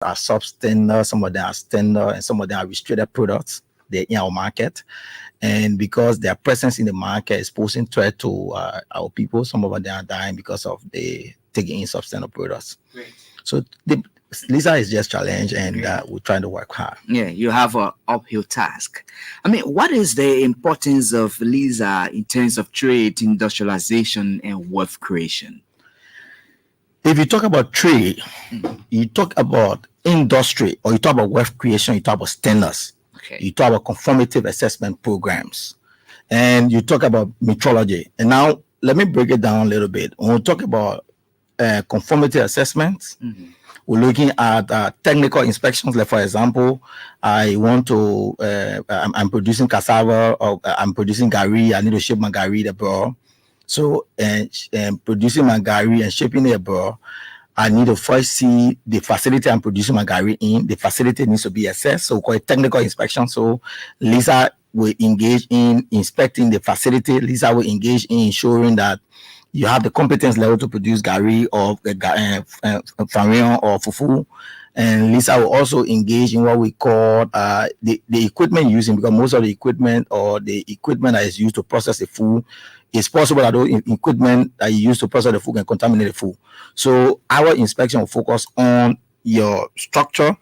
are substandard, some of them are standard, and some of them are restricted products. They're in our market. And because their presence in the market is posing threat to our people, some of them are dying because of the taking in substandard products. Great. So Lisa is just challenged, and we're trying to work hard. Yeah, you have an uphill task. I mean, what is the importance of Lisa in terms of trade, industrialization, and wealth creation? If you talk about trade, you talk about industry, or you talk about wealth creation, you talk about standards. Okay. You talk about conformative assessment programs, and you talk about metrology. And now let me break it down a little bit. When we talk about conformity assessments, we're looking at technical inspections. Like, for example, I want to, I'm producing cassava, or I'm producing gari. I need to ship my gari abroad. So, and producing my gari and shipping it abroad, I need to first see the facility I'm producing my gari in. The facility needs to be assessed, so we call it technical inspection. So Lisa will engage in inspecting the facility. Lisa will engage in ensuring that you have the competence level to produce gari or farine or fufu. And Lisa will also engage in what we call the equipment using, because most of the equipment or the equipment that is used to process the food, it's possible that those equipment that you use to process the food can contaminate the food. So our inspection will focus on your structure.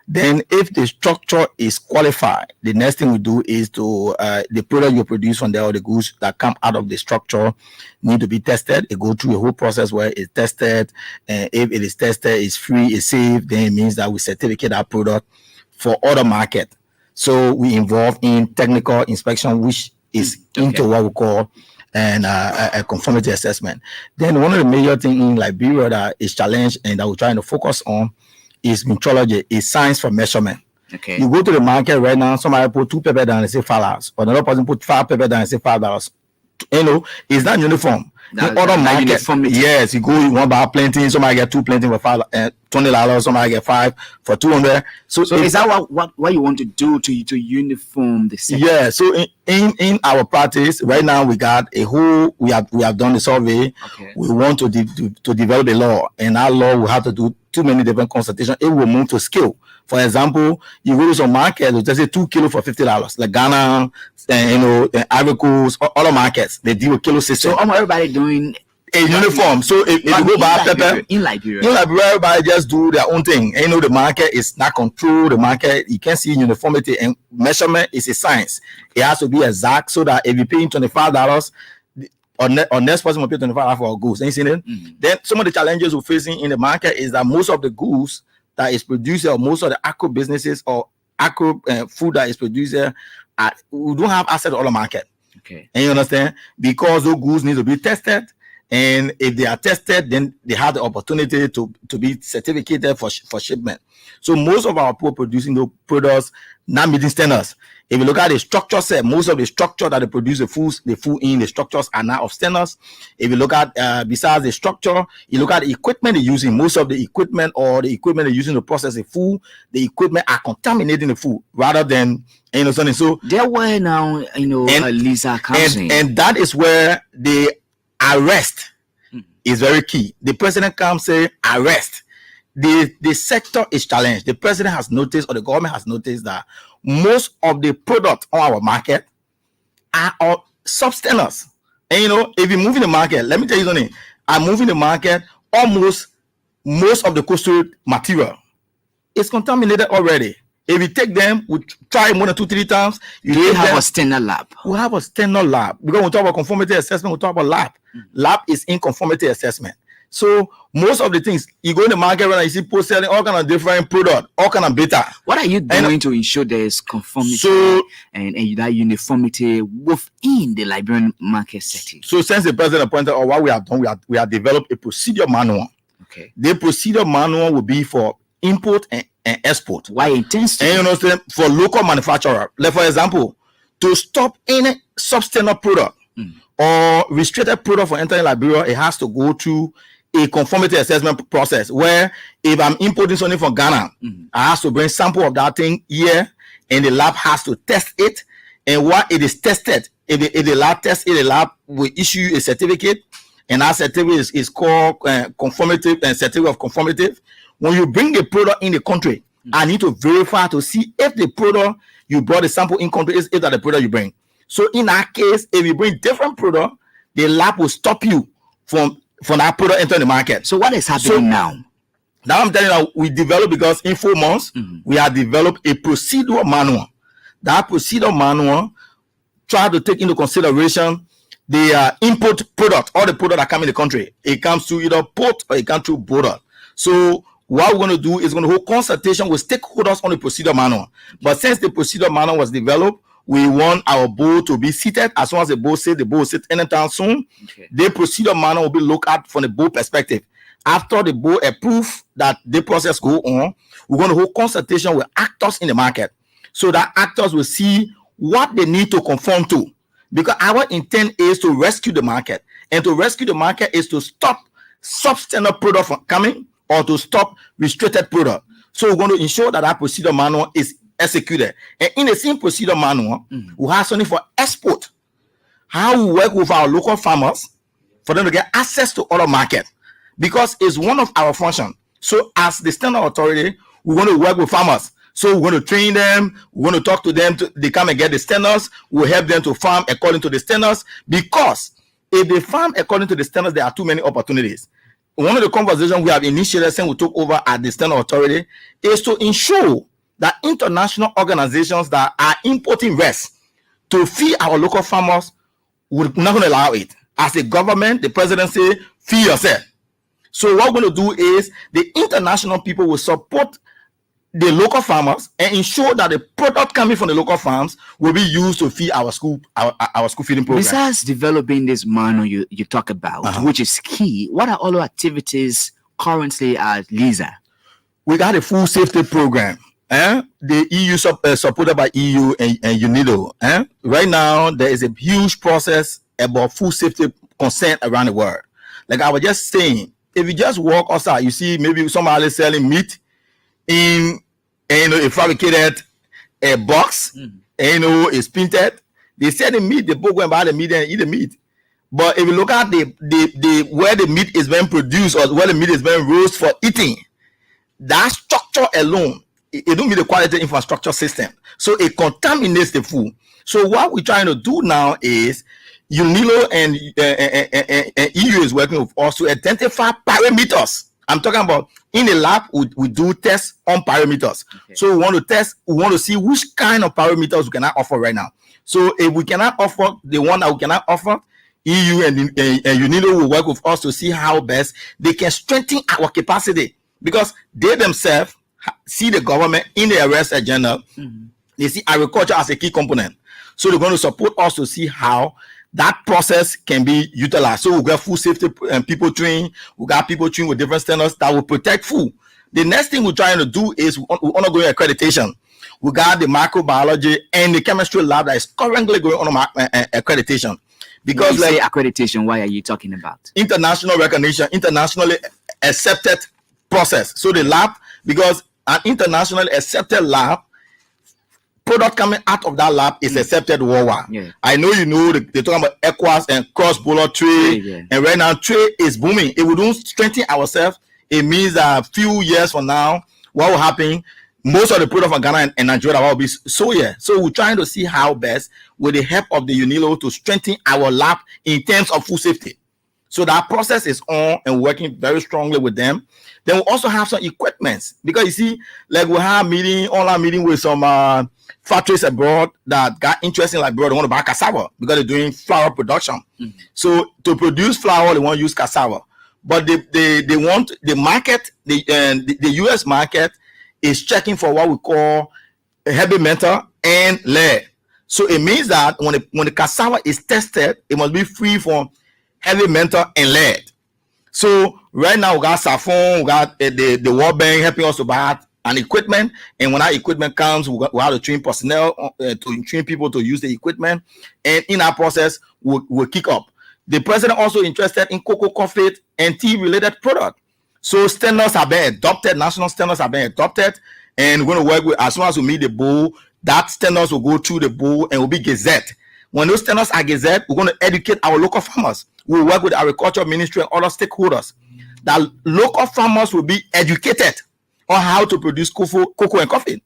Then if the structure is qualified, the next thing we do is to the product you produce from there, or the goods that come out of the structure, need to be tested. It go through a whole process where it's tested, and if it is tested, it's free, it's safe, then it means that we certificate our product for other market. So we involve in technical inspection, which is into what we call a conformity assessment. Then one of the major things in Liberia that is challenged and that we're trying to focus on is metrology, is science for measurement. Okay. You go to the market right now, somebody put 2 pepper down and say $5, or another person put 5 pepper down and say $5. You know, it's not uniform. The other market, yes, you go, you want to buy plenty, somebody get 2 plenty for $20, somebody get 5 for $200. So is that what you want to do to uniform the sector? Yeah. So in our practice right now, we got a whole, we have done the survey. Okay. We want to develop a law, and our law will have to do too many different consultations. It will move to scale. For example, you go to some market, they just say 2 kilos for $50, like Ghana, Ivory Coast, other markets, they deal with kilo system. So everybody doing a uniform. So if you go buy pepper in Liberia, everybody just do their own thing. And the market is not controlled. The market, you can't see uniformity, and measurement is a science. It has to be exact, so that if you pay $25, or next person will pay $25 for goods. Ain't seen it? Then some of the challenges we're facing in the market is that most of the goods that is produced, or most of the agro businesses or agro food that is produced, we don't have access to all the market. Okay. And you understand? Because those goods need to be tested, and if they are tested, then they have the opportunity to be certificated for shipment. So most of our people producing those products not meeting standards. If you look at the structure set, most of the structure that they produce the food in, the structures are not of standards. If you look at besides the structure, you look at the equipment they're using. Most of the equipment, or the equipment they're using to process the food, the equipment are contaminating the food rather than something. So there were now Lisa comes in, and that is where the arrest is very key. The president comes say arrest. The sector is challenged. The president has noticed, or the government has noticed, that most of the products on our market are substandard. And if you move in the market, let me tell you something. I'm moving the market, almost most of the coastal material is contaminated already. If you take them, we try more than 2-3 times. You have a standard lab. We have a standard lab. Because we talk about conformity assessment, we talk about lab. Lab is in conformity assessment. So most of the things, you go in the market right now, you see people selling all kind of different products, all kind of beta. What are you doing to ensure there is conformity and that uniformity within the Liberian market setting? So since the president appointed, or what we have done, we have developed a procedure manual. Okay. The procedure manual will be for import and export. Why intense? And for local manufacturer. Like, for example, to stop any substandard product or restricted product for entering Liberia, it has to go through a conformity assessment process, where if I'm importing something from Ghana, I have to bring sample of that thing here, and the lab has to test it. And while it is tested, if the lab tests it, the lab will issue a certificate, and that certificate is called conformative and certificate of conformative. when you bring a product in the country, I need to verify to see if the product you brought the sample in country is that the product you bring. So in that case, if you bring different product, the lab will stop you from that product entering the market. So what is happening now? Now I'm telling you, we developed, because in 4 months, we have developed a procedural manual. That procedural manual try to take into consideration the input product, or the product that come in the country. It comes through either port or it comes through border. So what we're going to do is going to hold consultation with stakeholders on the procedure manual. But since the procedure manual was developed, we want our board to be seated. As soon as the board will sit anytime soon. Okay. The procedure manual will be looked at from the board perspective. After the board approve that the process go on, we're going to hold consultation with actors in the market, so that actors will see what they need to conform to. Because our intent is to rescue the market, and to rescue the market is to stop substandard product from coming, or to stop restricted product. So we're going to ensure that our procedure manual is executed. And in the same procedure manual, we have something for export. How we work with our local farmers for them to get access to other markets, because it's one of our functions. So as the standard authority, we're going to work with farmers. So we're going to train them. We're going to talk to them. They come and get the standards. We'll help them to farm according to the standards. Because if they farm according to the standards, there are too many opportunities. One of the conversations we have initiated since we took over at the standard authority is to ensure that international organizations that are importing rice to feed our local farmers, we're not going to allow it. As a government, the president say, feed yourself. So what we're going to do is the international people will support the local farmers and ensure that the product coming from the local farms will be used to feed our school feeding program. Besides developing this manual you talk about, which is key, what are all the activities currently at LISA? We got a food safety program. The EU supported by EU and UNIDO. Right now, there is a huge process about food safety concern around the world. Like I was just saying, if you just walk outside, you see maybe somebody selling meat in a fabricated box, and it's painted. They sell the meat, they go and buy the meat and eat the meat. But if you look at the where the meat is being produced, or where the meat is being roasted for eating, that structure alone, it don't meet the quality infrastructure system. So it contaminates the food. So what we're trying to do now is UNILO and EU is working with us to identify parameters. I'm talking about in the lab, we do tests on parameters. Okay. So we want to test, we want to see which kind of parameters we cannot offer right now. So if we cannot offer the one that we cannot offer, EU and UNILO will work with us to see how best they can strengthen our capacity, because they themselves see the government in the arrest agenda. They see agriculture as a key component. So they're going to support us to see how that process can be utilized. So we got food safety and people trained. We got people trained with different standards that will protect food. The next thing we're trying to do is we want to go in accreditation. We got the microbiology and the chemistry lab that is currently going on accreditation. Because when you say accreditation, why are you talking about? International recognition, internationally accepted process. So the lab, because an internationally accepted lab, product coming out of that lab is accepted worldwide. Yeah. I know they're talking about ECOWAS and cross-border trade, and right now trade is booming. If we don't strengthen ourselves, it means that a few years from now, what will happen? Most of the product from Ghana and Nigeria will be soya. So we're trying to see how best, with the help of the UNILO, to strengthen our lab in terms of food safety. So that process is on and working very strongly with them. Then we also have some equipments, because you see, like we have online meeting with some factories abroad that got interested, like abroad, they want to buy cassava because they're doing flour production. So to produce flour, they want to use cassava. But they want the market, the US market is checking for what we call heavy metal and lead. So it means that when the cassava is tested, it must be free from heavy metal and lead. So right now we got Safon, we got the World Bank helping us to buy an equipment, and when that equipment comes, we have to train personnel to train people to use the equipment, and in our process we'll kick up. The president also interested in cocoa, coffee, and tea related product. So standards have been adopted, national standards have been adopted, and we're going to work with, as soon as we meet the board, that standards will go through the board and will be gazette. When those standards are gazette, we're going to educate our local farmers. We'll work with the agriculture ministry and other stakeholders. That local farmers will be educated on how to produce cocoa and coffee.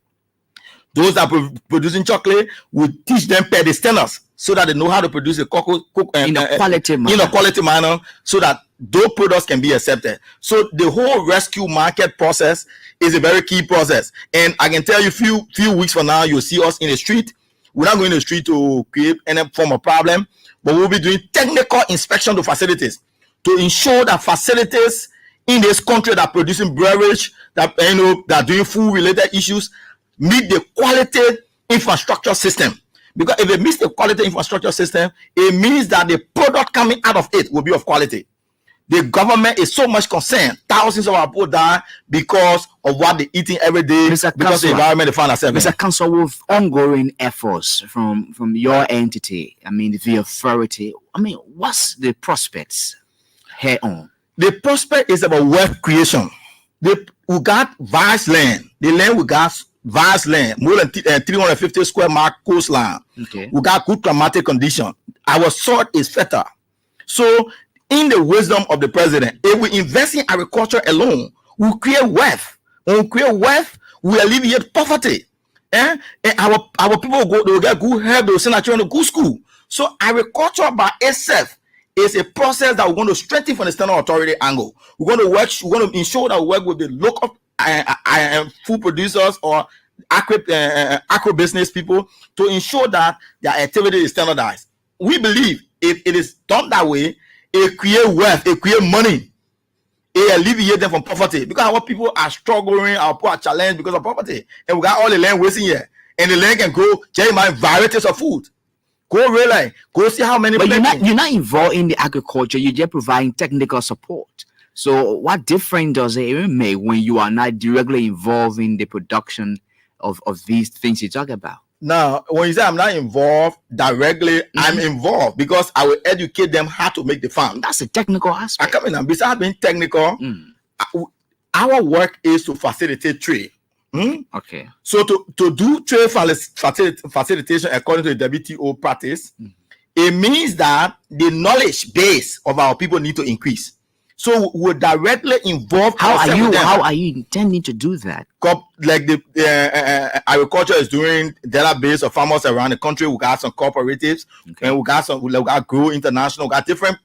Those that are producing chocolate will teach them per the stenours so that they know how to produce a cocoa in a quality manner. In a quality manner, so that those products can be accepted. So the whole rescue market process is a very key process. And I can tell you, few weeks from now, you'll see us in the street. We're not going in the street to create any form of problem, but we'll be doing technical inspection to facilities to ensure that facilities in this country that are producing beverage, that that are doing food related issues, meet the quality infrastructure system. Because if it meets the quality infrastructure system, it means that the product coming out of it will be of quality. The government is so much concerned. Thousands of our people die because of what they're eating every day, because of the environment they find themselves in. Mr. Council, with ongoing efforts from your entity, I mean the authority, I mean, what's the prospects here on? The prospect is about wealth creation. We got vast land. The land we got vast land, more than 350 square mile coastline. Okay. We got good climatic condition. Our soil is fertile. So, in the wisdom of the president, if we invest in agriculture alone, we'll create wealth. When we create wealth, we alleviate poverty. And our people will get good help, they will send our children to good school. So, agriculture by itself is a process that we're going to strengthen from the standard authority angle. We're going to ensure that we work with the local food producers or agro business people to ensure that their activity is standardized. We believe if it is done that way, it creates wealth, it creates money, it alleviates them from poverty, because our people are struggling, our people are challenged because of poverty, and we got all the land wasting here, and the land can grow varieties of food. Go really, go see how many. But you're not involved in the agriculture. You're just providing technical support. So what difference does it even make when you are not directly involved in the production of these things you talk about? Now, when you say I'm not involved directly, I'm involved because I will educate them how to make the farm. That's a technical aspect. I come in and besides being technical, our work is to facilitate trade. Okay. So to do trade facilitation according to the WTO practice, it means that the knowledge base of our people need to increase. So we're directly involved. How are you intending to do that? Like the agriculture is doing database of farmers around the country. We got some cooperatives, and we got Grow International. We got different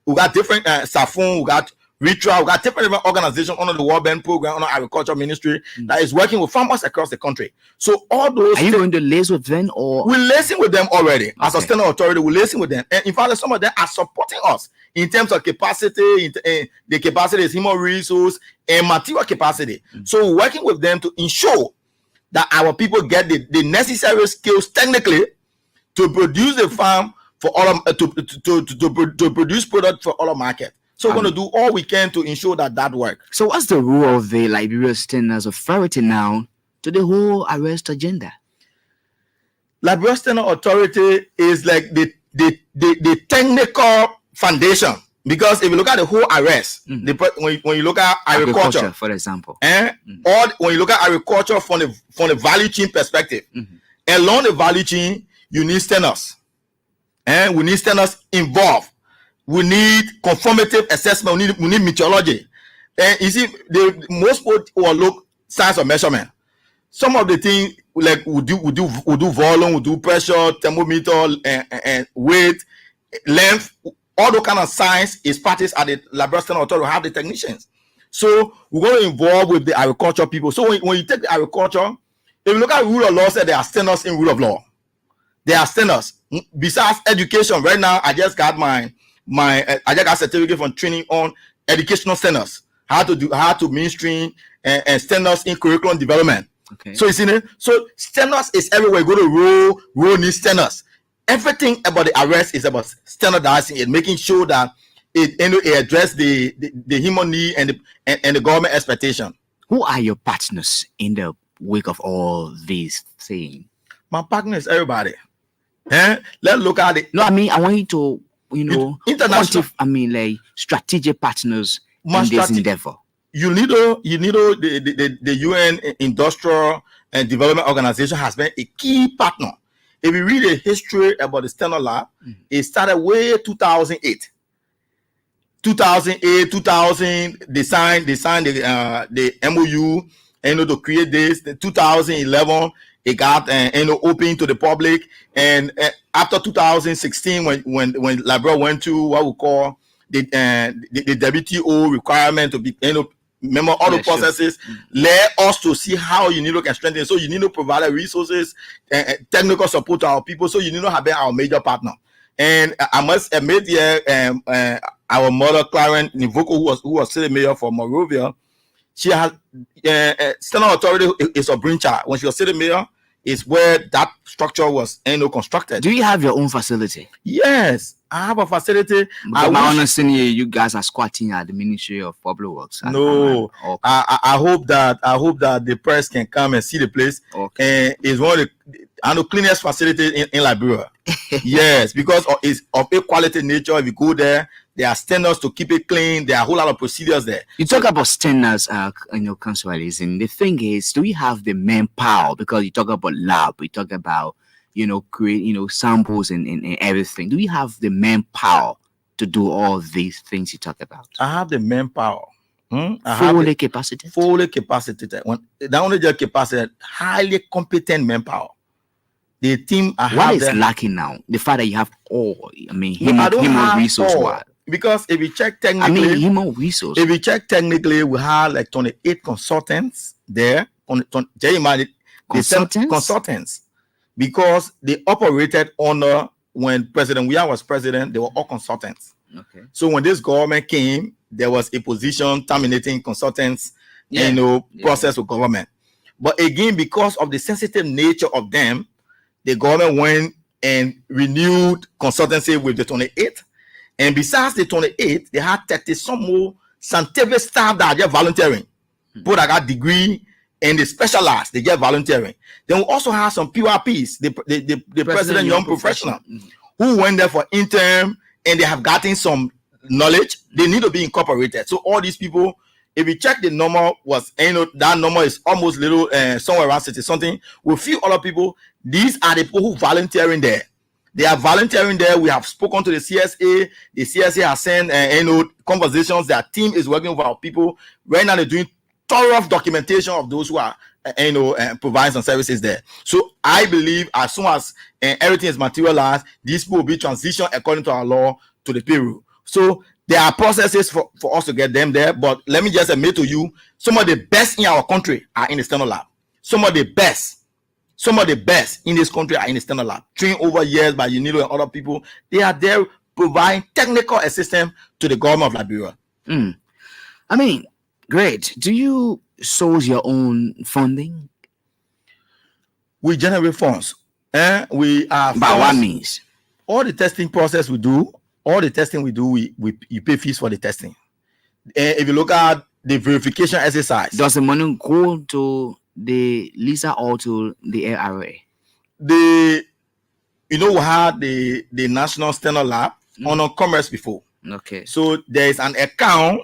Safun. We got Ritual. We got different organizations under the World Bank program, under Agriculture Ministry that is working with farmers across the country. So all those. Are you going to liaise with them, or we listen with them already? As a standard authority, we listen with them, and in fact, some of them are supporting us in terms of capacity. The capacity is human resource and material capacity. So we're working with them to ensure that our people get the necessary skills technically to produce the farm for all to produce product for all of market. So we're going to do all we can to ensure that works. So what's the role of the Liberia Standards Authority now to the whole arrest agenda? Liberia Standards Authority is like the technical foundation, because if you look at the whole arrest, when you look at agriculture, for example, or when you look at agriculture from the value chain perspective, along the value chain, you need standards, and we need standards involved. We need conformative assessment. We need meteorology. And you see, most people will look science of measurement. Some of the things like we do volume, we do pressure, thermometer, and weight, length. All those kind of science is practiced at the Liberia Standards Authority. We have the technicians. So we're going to involve with the agriculture people. So when you take the agriculture, if you look at rule of law, say there are standards in rule of law. There are standards. Besides education, right now I just got I just got certificate from training on educational standards, how to mainstream and standards in curriculum development. Okay. So you see, so standards is everywhere. You go to road needs standards. Everything about the arrest is about standardizing it, making sure that it address the human need and the government expectation. Who are your partners in the wake of all these things? My partner is everybody. Let's look at it. No, I mean I want you to international. Like strategic partners in this endeavor. You need the UN Industrial and Development Organization has been a key partner. If you read the history about the Standard Lab, it started way 2008. 2000, they signed the MOU to create this. The 2011, it got open to the public, and after 2016, when Liberia went to what we call the WTO requirement to be remember all the processes, led us to see how UNIDO can strengthen. So UNIDO provided resources and technical support to our people. So UNIDO have been our major partner. And I must admit here, our mother Clarence Nivoko, who was city mayor for Monrovia, she has Standard Authority is a brainchild. When she was city mayor, is where that structure was constructed. Do you have your own facility? Yes, I have a facility. My understanding, you guys are squatting at the Ministry of Public Works. No, I hope that the press can come and see the place. Okay. And it's one of the cleanest facilities in Liberia. Yes, because it's of a quality nature. If you go there, there are standards to keep it clean. There are a whole lot of procedures there. You talk about standards, consumerism. The thing is, do we have the manpower? Because you talk about lab, we talk about create samples and everything. Do we have the manpower to do all these things you talk about? I have the manpower. Full capacity. Fully capacitated. Not only just capacity, highly competent manpower. The team I have. What is lacking now? The fact that you have all, human resource. What? Because if you check technically, human resource. If you check technically, we have like 28 consultants there. Consultants. Because they operated under when President Weah was president, they were all consultants. Okay. So when this government came, there was a position terminating consultants, process of government. But again, because of the sensitive nature of them, the government went and renewed consultancy with the 28. And besides the 28, they had 30 some more scientific staff that are just volunteering. People that got degree and they specialize, they get volunteering. Then we also have some PYPs, the President Young Professional, who went there for interim and they have gotten some knowledge. They need to be incorporated. So all these people, if you check the number, that number is almost little somewhere around 60 something. With few other people, these are the people who volunteering there. They are volunteering there. We have spoken to the CSA. The CSA has sent conversations. Their team is working with our people. Right now, they're doing thorough documentation of those who are providing some services there. So I believe as soon as everything is materialized, these people will be transitioned according to our law to the payroll. So there are processes for us to get them there. But let me just admit to you, some of the best in our country are in the Standard Lab. Some of the best in this country are in the Standard Lab. Trained over years by UNIDO and other people. They are there providing technical assistance to the government of Liberia. Great. Do you source your own funding? We generate funds. We are. By what means? All the testing process we do, you pay fees for the testing. If you look at the verification exercise, does the money go to the LISA or to the ARA? We had the National Standard Lab on commerce before. Okay. So there is an account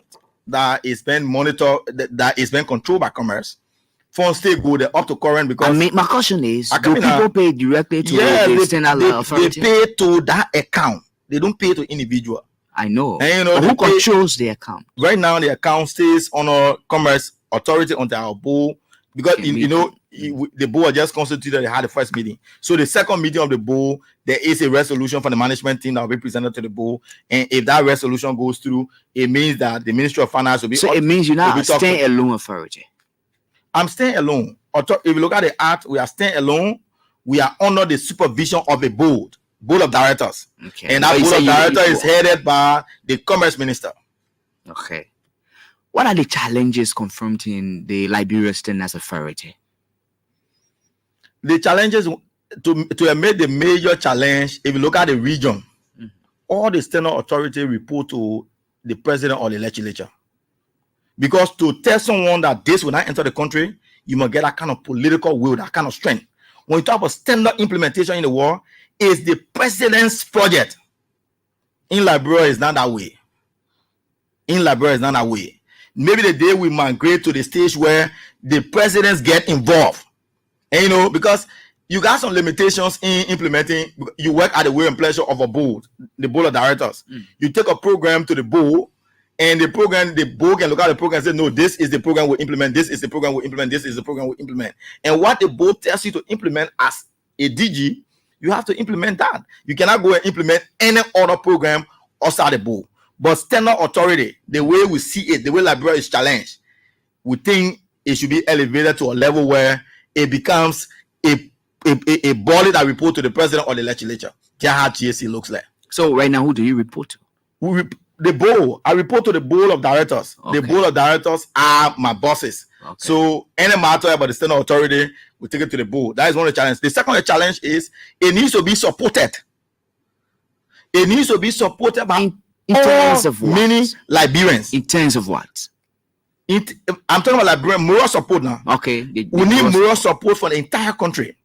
that is being monitored, that is being controlled by commerce. Funds still go there up to current because my question is, do people pay directly to the Standard Lab authority? They pay to that account. They don't pay to individual. I know. And who controls the account? Right now, the account stays on a commerce authority under our board because the board just constituted. They had the first meeting. So the second meeting of the board, there is a resolution from the management team that will be presented to the board. And if that resolution goes through, it means that the Ministry of Finance will be. So it means you're not staying alone authority. I'm staying alone. If you look at the act, we are staying alone. We are under the supervision of a board of directors. Okay. And that board of directors is headed by the commerce minister. Okay. What are the challenges confronting the Liberia Standards Authority? The challenges to make the major challenge, if you look at the region, all the standard authority report to the president or the legislature. Because to tell someone that this will not enter the country, you must get that kind of political will, that kind of strength. When you talk about standard implementation in the world, it's the president's project. In Liberia, it's not that way. Maybe the day we migrate to the stage where the presidents get involved. And because you got some limitations in implementing, you work at the will and pleasure of a board, the board of directors. You take a program to the board, And the program, the board can look at the program and say, no, this is the program we implement, this is the program we implement, this is the program we implement. And what the board tells you to implement as a DG, you have to implement that. You cannot go and implement any other program outside the board. But standard authority, the way we see it, the way Liberia is challenged, we think it should be elevated to a level where it becomes a body that reports to the president or the legislature. That's how GSC looks like. So right now, who do you report to? The board. I report to the board of directors. Okay. The board of directors are my bosses. Okay. So any matter about the standard authority, we take it to the board. That is one of the challenges. The second challenge is it needs to be supported. It needs to be supported by in terms of what? Many Liberians. In terms of what? I'm talking about Liberian moral support now. Okay. We need moral support for the entire country.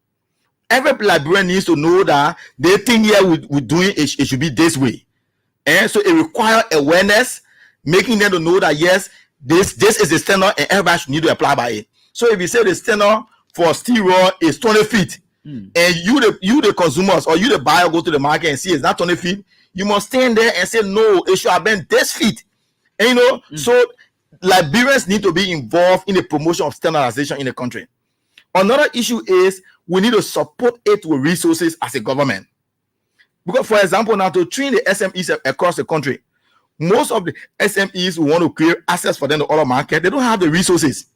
Every Liberian needs to know that they think here we're doing it should be this way. And so it requires awareness, making them to know that yes, this is the standard and everybody should need to apply by it. So if you say the standard for steel rod is 20 feet, and you the consumers or you the buyer go to the market and see it's not 20 feet, you must stand there and say no, it should have been this feet. And so Liberians need to be involved in the promotion of standardization in the country. Another issue is we need to support it with resources as a government. Because, for example, now to train the SMEs across the country, most of the SMEs who want to create access for them to other market, they don't have the resources.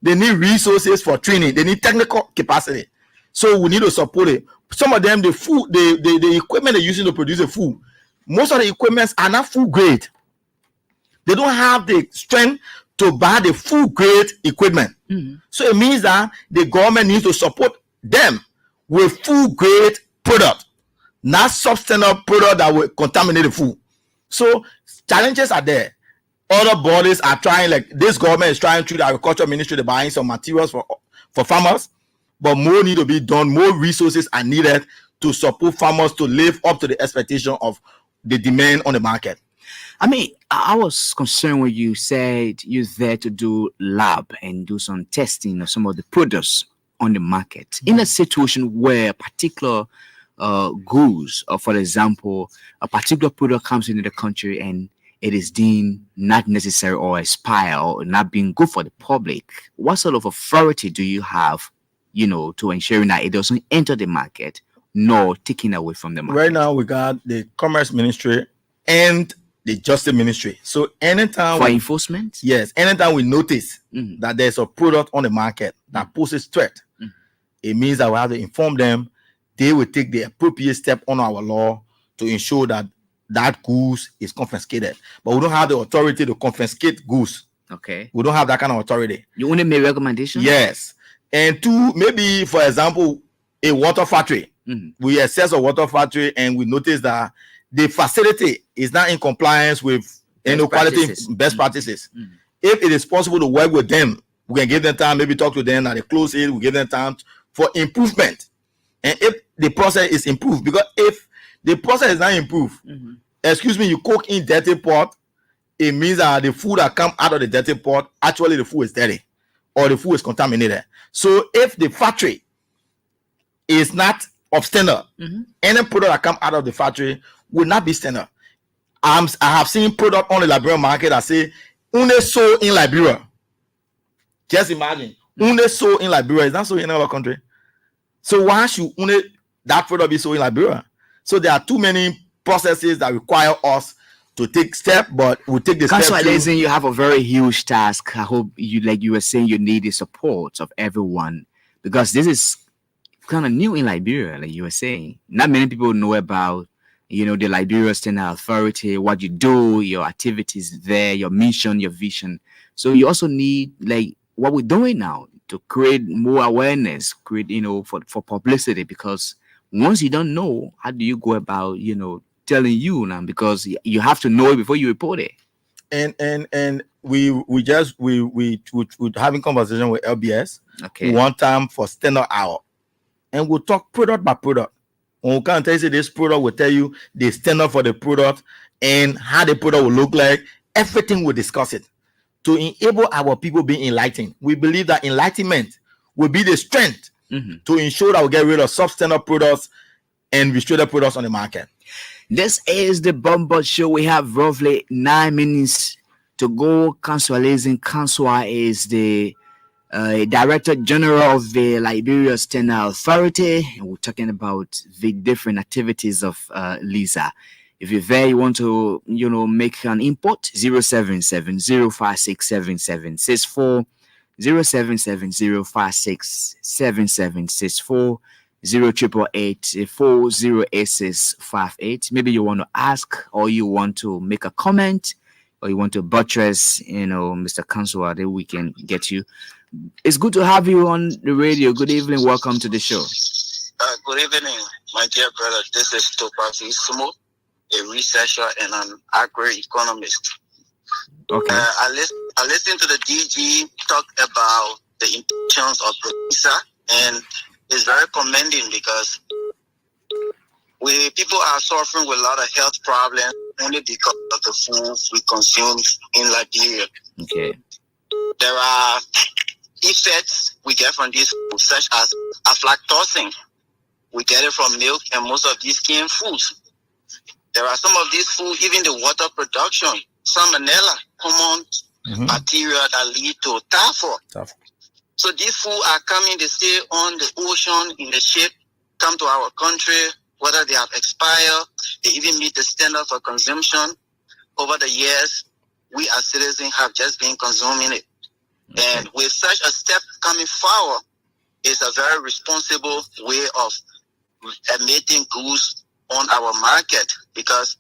They need resources for training. They need technical capacity. So we need to support it. Some of them, the food, the equipment they're using to produce the food, most of the equipments are not food grade. They don't have the strength to buy the food grade equipment. So it means that the government needs to support them with food grade product, not substandard product that will contaminate the food. So challenges are there. Other bodies are trying, like this government is trying through the agriculture ministry to buying some materials for farmers, but more need to be done. More resources are needed to support farmers to live up to the expectation of the demand on the market. I mean, I was concerned when you said you're there to do lab and do some testing of some of the products on the market. In a situation where particular goods, or for example, a particular product comes into the country and it is deemed not necessary or expire or not being good for the public, what sort of authority do you have, to ensuring that it doesn't enter the market nor taken away from the market? Right now, we got the Commerce Ministry and the Justice Ministry. So anytime for enforcement? Yes, anytime we notice that there's a product on the market that poses threat, it means that we have to inform them. They will take the appropriate step on our law to ensure that that goods is confiscated. But we don't have the authority to confiscate goods. Okay. We don't have that kind of authority. You only make recommendations? Yes. And two, maybe, for example, a water factory. We assess a water factory and we notice that the facility is not in compliance with best practices. If it is possible to work with them, we can give them time, maybe talk to them at the close it, we give them time for improvement. And if the process is improved, because if the process is not improved, you cook in dirty pot, it means that the food that come out of the dirty pot, actually the food is dirty or the food is contaminated. So if the factory is not of standard, any product that come out of the factory will not be standard. I have seen product on the Liberian market that say only sold in Liberia. Just imagine, only sold in Liberia. Is not sold in another country. So why should only that product be sold in Liberia? So there are too many processes that require us to take steps, but we'll take the steps. That's why you have a very huge task. I hope you were saying, you need the support of everyone, because this is kind of new in Liberia, like you were saying. Not many people know about the Liberia Standard Authority, what you do, your activities there, your mission, your vision. So you also need, like what we're doing now, to create more awareness, create, for publicity, because once you don't know, how do you go about, telling you now? Because you have to know it before you report it. And we having conversation with LBS. Okay. One time for standard hour, and we'll talk product by product. When we can't tell you this product, will tell you the standard for the product and how the product will look like. Everything we'll discuss it to enable our people being enlightened. We believe that enlightenment will be the strength to ensure that we get rid of substandard products and restricted products on the market. This is the Bomba Show. We have roughly 9 minutes Togo Kansualism. Kanswa is the Director General of the Liberia Standard Authority, and we're talking about the different activities of LISA. If you're there, you want to, make an input, 077-056-7764, 077-056-7764, 0888-408658. Maybe you want to ask, or you want to make a comment, or you want to buttress, Mr. Kanswa, that we can get you. It's good to have you on the radio. Good evening. Welcome to the show. Good evening, my dear brother. This is Topazi Sumo, a researcher and an agro-economist. Okay. I listened to the DG talk about the intentions of producer, and it's very commending because people are suffering with a lot of health problems only because of the food we consume in Liberia. Okay. There are effects we get from these foods, such as aflatoxin. We get it from milk and most of these canned foods. There are some of these foods, even the water production, salmonella, common bacteria that lead to typhoid. So these foods are coming, they stay on the ocean, in the ship, come to our country, whether they have expired, they even meet the standard for consumption. Over the years, we as citizens have just been consuming it. Okay. And with such a step coming forward, it's a very responsible way of emitting goods on our market, because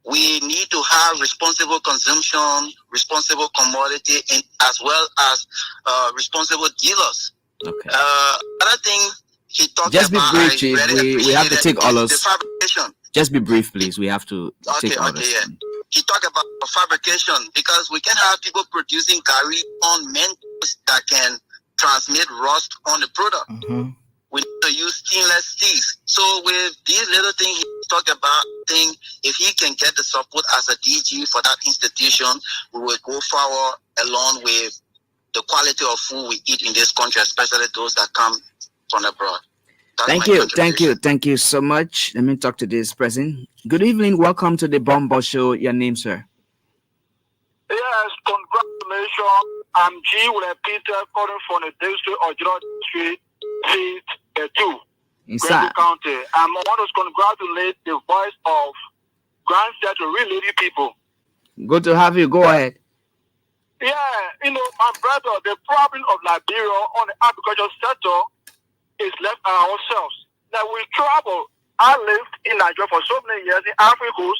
we need to have responsible consumption, responsible commodity, and as well as responsible dealers. Okay. Other thing he talked just about. Just be brief, Chief. We have to take all of. The fabrication. Just be brief, please. We have to take all this. Yeah. He talked about fabrication, because we can have people producing gari on mentors that can transmit rust on the product. Mm-hmm. We need to use stainless steels. So with these little things he talked about, if he can get the support as a DG for that institution, we will go forward along with the quality of food we eat in this country, especially those that come from abroad. Thank you so much. Let me talk to this person. Good evening. Welcome to the Bombo Show. Your name, sir? Yes, congratulations. I'm G. William Peter, calling from the district of General Street, Seat 2, Granby County. I want to congratulate the voice of Grand Central Real Lady people. Good to have you. Go ahead. Yeah, my brother, the problem of Liberia on the agricultural sector is left ourselves. That we travel. I lived in Nigeria for so many years in Africa.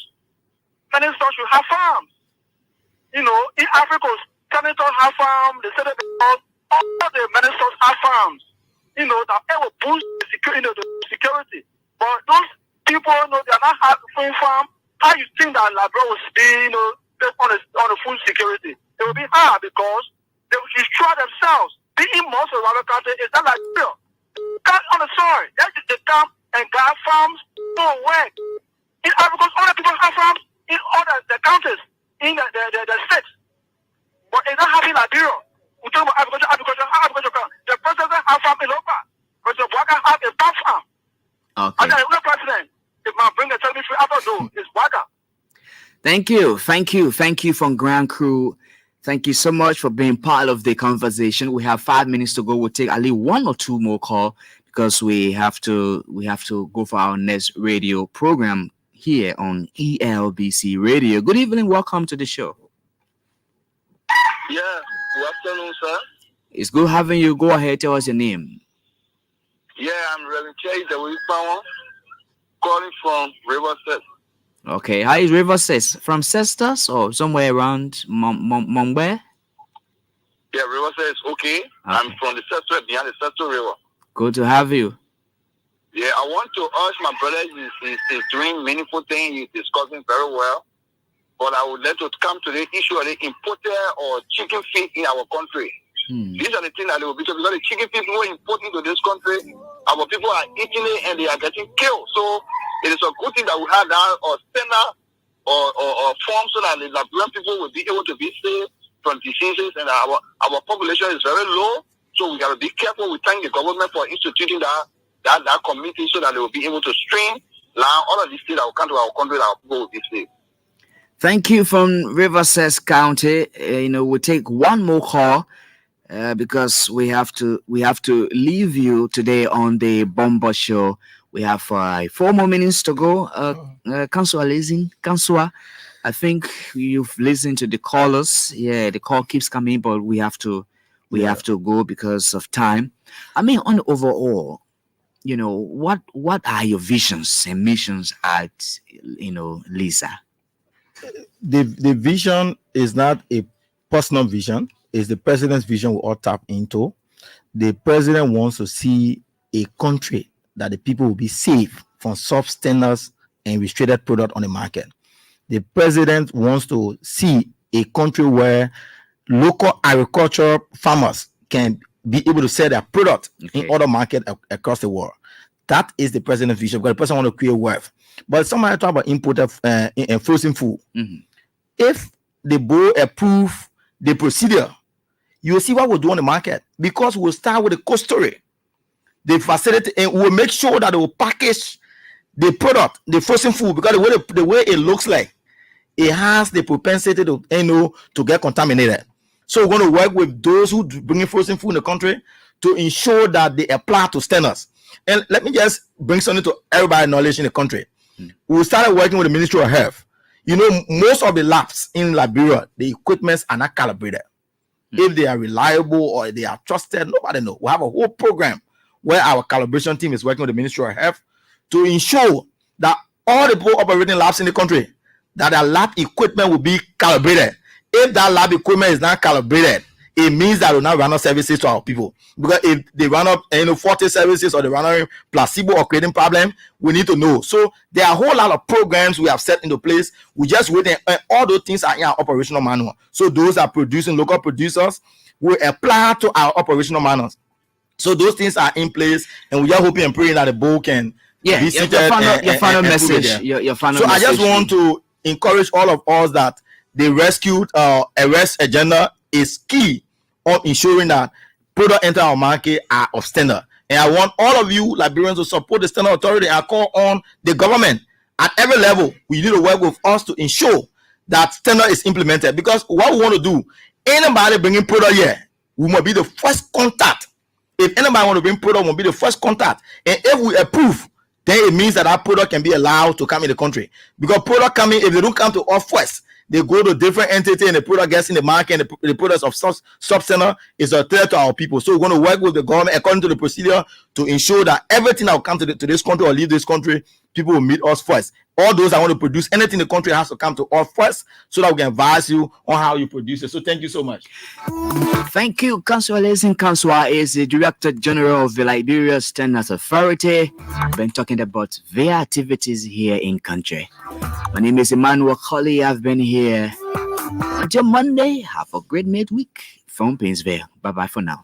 Many stores should have farms. In Africa, senators have farms, the senators, all the ministers have farms. That it will boost the security. But those people, they are not having farm. How you think that Liberia will be, based on the food security? It will be hard because they will destroy themselves. Being most of our country is not Liberia. On the soil, they come and got farms, no work. In Africa, other people have farms in other the countries, in the states. But it's not having Liberia. We talk about agriculture. The president have farm in Lopa. President Waka have a farm farm. Okay. And the president, if man bring a television after do, it's Waka. Thank you from Grand Crew. Thank you so much for being part of the conversation. We have 5 minutes to go. We'll take at least one or two more calls because we have to go for our next radio program here on ELBC Radio. Good evening. Welcome to the show. Yeah. Good afternoon, sir. It's good having you. Go ahead. Tell us your name. Yeah, I'm Reverend Chase, the Power, calling from Riverside. Okay, how is Riverside? From Cestus or somewhere around Mongbe? Yeah, Riverside is okay. I'm from the Cestus, behind the Cestus River. Good to have you. Yeah, I want to urge my brother. He's doing meaningful things. He's discussing very well. But I would like to come to the issue of the imported or chicken feed in our country. These are the things that they will be, because the chicken feed we import into this country, our people are eating it and they are getting killed. So it is a good thing that we have now or center or form so that the Liberian people will be able to be saved from diseases, and our population is very low. So we got to be careful. We thank the government for instituting that committee so that they will be able to streamline all of these things that will come to our country that our people will be saved. Thank you from Riverside County. We'll take one more call because we have to leave you today on the Bomba Show. We have 4 more minutes to go. Councillor, I think you've listened to the callers. Yeah, the call keeps coming, but we have to go because of time. I mean, on the overall, what are your visions and missions at LISA? The vision is not a personal vision, it's the president's vision we all tap into. The president wants to see a country that the people will be safe from substandard and restricted product on the market. The president wants to see a country where local agricultural farmers can be able to sell their product in other markets across the world. That is the president's vision, because the president wants to create wealth. But somebody talk about imported and frozen food. Mm-hmm. If the board approve the procedure, you will see what we'll do on the market, because we'll start with the cold storage, the facility, and we'll make sure that they will package the product, the frozen food, because the way it looks like, it has the propensity to get contaminated. So we're going to work with those who bring in frozen food in the country to ensure that they apply to standards. And let me just bring something to everybody's knowledge in the country. We started working with the Ministry of Health. Most of the labs in Liberia, the equipments are not calibrated. If they are reliable or they are trusted, nobody knows. We have a whole program where our calibration team is working with the Ministry of Health to ensure that all the people operating labs in the country, that their lab equipment will be calibrated. If that lab equipment is not calibrated, it means that we'll not run up services to our people. Because if they run up 40 services, or they run up placebo or creating problem, we need to know. So there are a whole lot of programs we have set into place. We just wait, and all those things are in our operational manual. So those are producing local producers will apply to our operational manuals. So those things are in place, and we are hoping and praying that the bold can be seated. Your final message. Your final message. I just want to encourage all of us that the rescued arrest agenda is key on ensuring that products enter our market are of standard. And I want all of you Liberians to support the standard authority and call on the government at every level. We need to work with us to ensure that standard is implemented, because what we want to do, anybody bringing product here, we must be the first contact. If anybody want to bring product, we will be the first contact. And if we approve, then it means that our product can be allowed to come in the country. Because product coming, if they don't come to us first, they go to different entity, and the product gets in the market, and the products of substandard is a threat to our people. So we're going to work with the government according to the procedure to ensure that everything that will come to this country or leave this country, people will meet us first. All those that want to produce anything in the country has to come to us first, so that we can advise you on how you produce it. So thank you so much. Thank you. Councillor Lezin Kanswa is the Director General of the Liberia Standards Authority. We've been talking about their activities here in country. My name is Emmanuel Colley. I've been here until Monday. Have a great midweek from Painesville. Bye-bye for now.